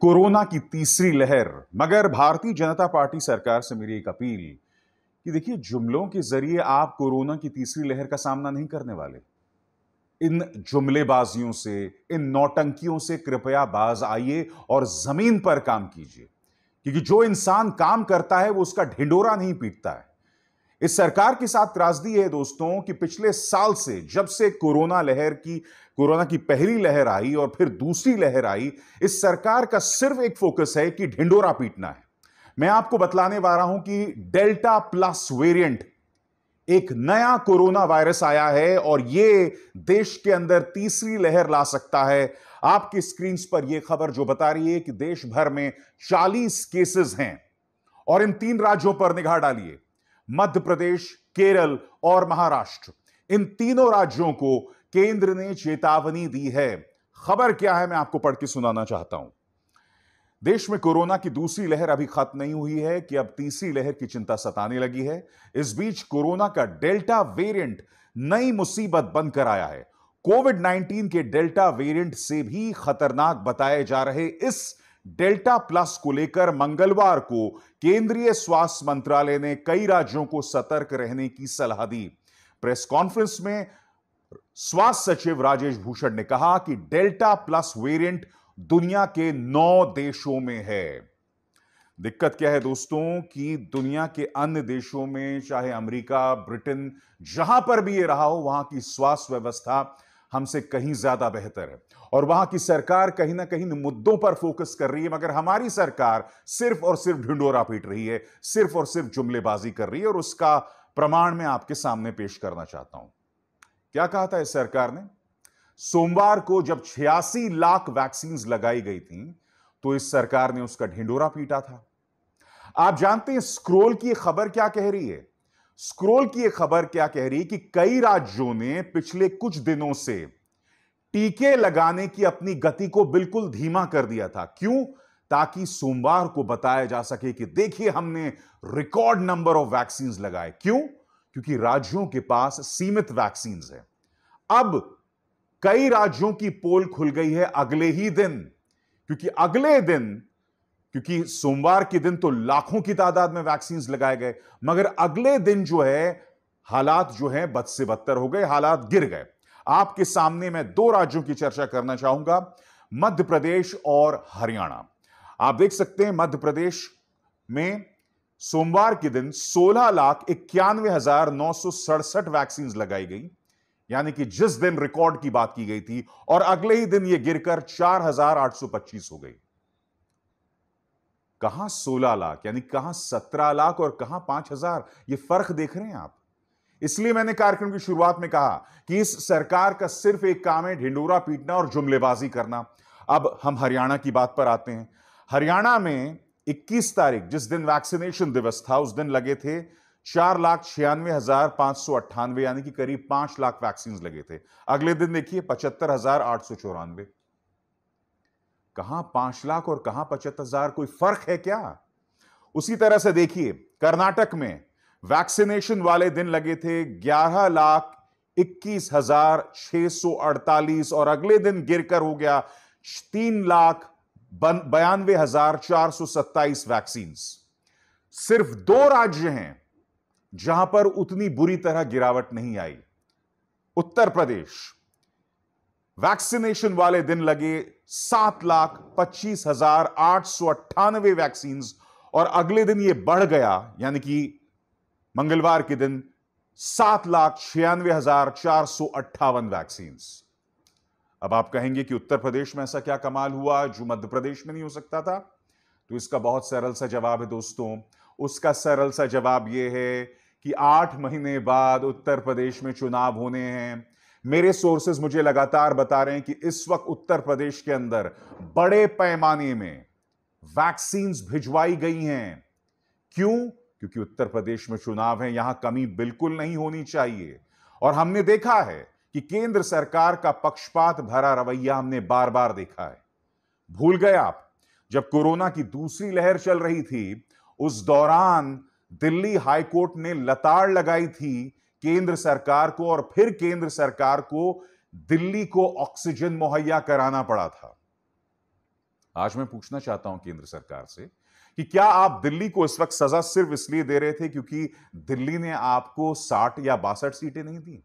Corona की तीसरी लहर। मगर भारतीय जनता पार्टी सरकार से मेरी एक अपील कि देखिए, जुमलों के जरिए आप कोरोना की तीसरी लहर का सामना नहीं करने वाले। इन जुमलेबाजियों से, इन नौटंकियों से कृपया बाज आइए और जमीन पर काम कीजिए, क्योंकि जो इंसान काम करता है वो उसका ढिंडोरा नहीं पीटता है। इस सरकार के साथ त्रासदी है दोस्तों कि पिछले साल से, जब से कोरोना की पहली लहर आई और फिर दूसरी लहर आई, इस सरकार का सिर्फ एक फोकस है कि ढिंडोरा पीटना है। मैं आपको बतलाने वाला हूं कि डेल्टा प्लस वेरिएंट, एक नया कोरोना वायरस आया है और यह देश के अंदर तीसरी लहर ला सकता है। आपकी स्क्रीन पर यह खबर जो बता रही है कि देश भर में 40 केसेस हैं और इन 3 राज्यों पर निगाह डालिए, मध्य प्रदेश, केरल और महाराष्ट्र। इन तीनों राज्यों को केंद्र ने चेतावनी दी है। खबर क्या है, मैं आपको पढ़ के सुनाना चाहता हूं। देश में कोरोना की दूसरी लहर अभी खत्म नहीं हुई है कि अब तीसरी लहर की चिंता सताने लगी है। इस बीच कोरोना का डेल्टा वेरिएंट नई मुसीबत बनकर आया है। कोविड-19 के डेल्टा वेरिएंट से भी खतरनाक बताए जा रहे इस डेल्टा प्लस को लेकर मंगलवार को केंद्रीय स्वास्थ्य मंत्रालय ने कई राज्यों को सतर्क रहने की सलाह दी। प्रेस कॉन्फ्रेंस में स्वास्थ्य सचिव राजेश भूषण ने कहा कि डेल्टा प्लस वेरिएंट दुनिया के 9 देशों में है। दिक्कत क्या है दोस्तों कि दुनिया के अन्य देशों में, चाहे अमेरिका, ब्रिटेन, जहां पर भी ये रहा हो, वहां की स्वास्थ्य व्यवस्था हमसे कहीं ज्यादा बेहतर है और वहां की सरकार कहीं ना कहीं मुद्दों पर फोकस कर रही है। मगर हमारी सरकार सिर्फ और सिर्फ ढिंडोरा पीट रही है, सिर्फ और सिर्फ जुमलेबाजी कर रही है और उसका प्रमाण मैं आपके सामने पेश करना चाहता हूं। क्या कहा था इस सरकार ने? सोमवार को जब 86 लाख वैक्सीन लगाई गई थी तो इस सरकार ने उसका ढिंडोरा पीटा था। आप जानते हैं स्क्रोल की खबर क्या कह रही है? स्क्रोल की खबर क्या कह रही है कि कई राज्यों ने पिछले कुछ दिनों से टीके लगाने की अपनी गति को बिल्कुल धीमा कर दिया था। क्यों? ताकि सोमवार को बताया जा सके कि देखिए, हमने रिकॉर्ड नंबर ऑफ वैक्सीन लगाए। क्यों? क्योंकि राज्यों के पास सीमित वैक्सीन है। अब कई राज्यों की पोल खुल गई है अगले ही दिन, क्योंकि सोमवार के दिन तो लाखों की तादाद में वैक्सीन लगाए गए, मगर अगले दिन जो है हालात जो है बद से बदतर हो गए, हालात गिर गए। आपके सामने मैं 2 राज्यों की चर्चा करना चाहूंगा, मध्य प्रदेश और हरियाणा। आप देख सकते हैं मध्य प्रदेश में सोमवार के दिन 16,91,967 वैक्सीन लगाई गई, यानी कि जिस दिन रिकॉर्ड की बात की गई थी, और अगले ही दिन यह गिरकर 4,825 हो गई। कहां 16 लाख, यानी कहां 17 लाख और कहां 5,000? यह फर्क देख रहे हैं आप? इसलिए मैंने कार्यक्रम की शुरुआत में कहा कि इस सरकार का सिर्फ एक काम है, ढिंडोरा पीटना और जुमलेबाजी करना। अब हम हरियाणा की बात पर आते हैं। हरियाणा में 21 तारीख, जिस दिन वैक्सीनेशन दिवस था, उस दिन लगे थे 4,96,598, यानी कि करीब 5 लाख वैक्सीन लगे थे। अगले दिन देखिए 75,894। कहां 5 लाख और कहां 75,000? कोई फर्क है क्या? उसी तरह से देखिए कर्नाटक में वैक्सीनेशन वाले दिन लगे थे 11,21,648 और अगले दिन गिरकर हो गया 3,92,427 वैक्सीन। सिर्फ 2 राज्य हैं जहां पर उतनी बुरी तरह गिरावट नहीं आई। उत्तर प्रदेश, वैक्सीनेशन वाले दिन लगे 7,25,898 वैक्सीन और अगले दिन यह बढ़ गया, यानी कि मंगलवार के दिन 7,96,458 वैक्सीन। अब आप कहेंगे कि उत्तर प्रदेश में ऐसा क्या कमाल हुआ जो मध्य प्रदेश में नहीं हो सकता था? तो इसका बहुत सरल सा जवाब है दोस्तों। उसका सरल सा जवाब यह है कि 8 महीने बाद उत्तर प्रदेश में चुनाव होने हैं। मेरे सोर्सेज मुझे लगातार बता रहे हैं कि इस वक्त उत्तर प्रदेश के अंदर बड़े पैमाने में वैक्सीन भिजवाई गई हैं। क्यों? क्योंकि उत्तर प्रदेश में चुनाव है, यहां कमी बिल्कुल नहीं होनी चाहिए। और हमने देखा है कि केंद्र सरकार का पक्षपात भरा रवैया हमने बार बार देखा है। भूल गए आप, जब कोरोना की दूसरी लहर चल रही थी, उस दौरान दिल्ली हाईकोर्ट ने लताड़ लगाई थी केंद्र सरकार को, और फिर केंद्र सरकार को दिल्ली को ऑक्सीजन मुहैया कराना पड़ा था। आज मैं पूछना चाहता हूं केंद्र सरकार से कि क्या आप दिल्ली को इस वक्त सजा सिर्फ इसलिए दे रहे थे क्योंकि दिल्ली ने आपको 60 या 62 सीटें नहीं दी?